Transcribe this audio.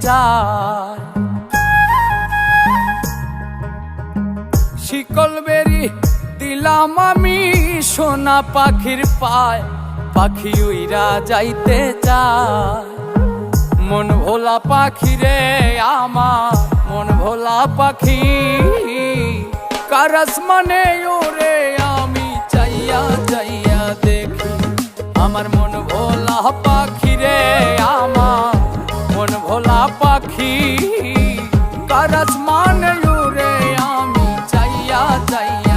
যায়। শিকল বেরি দিলাম আমি সোনা পাখির পায়, পাখি উইরা যাইতে চায়। মন ভোলা পাখি রে আমার, মন ভোলা পাখি, কার আসমানে ওরে আমি চাইয়া চাইয়া দেখি। আমার মন ভোলা পাখি রে আমার, মন ভোলা পাখি, কার আসমানে ওরে আমি চাইয়া চাইয়া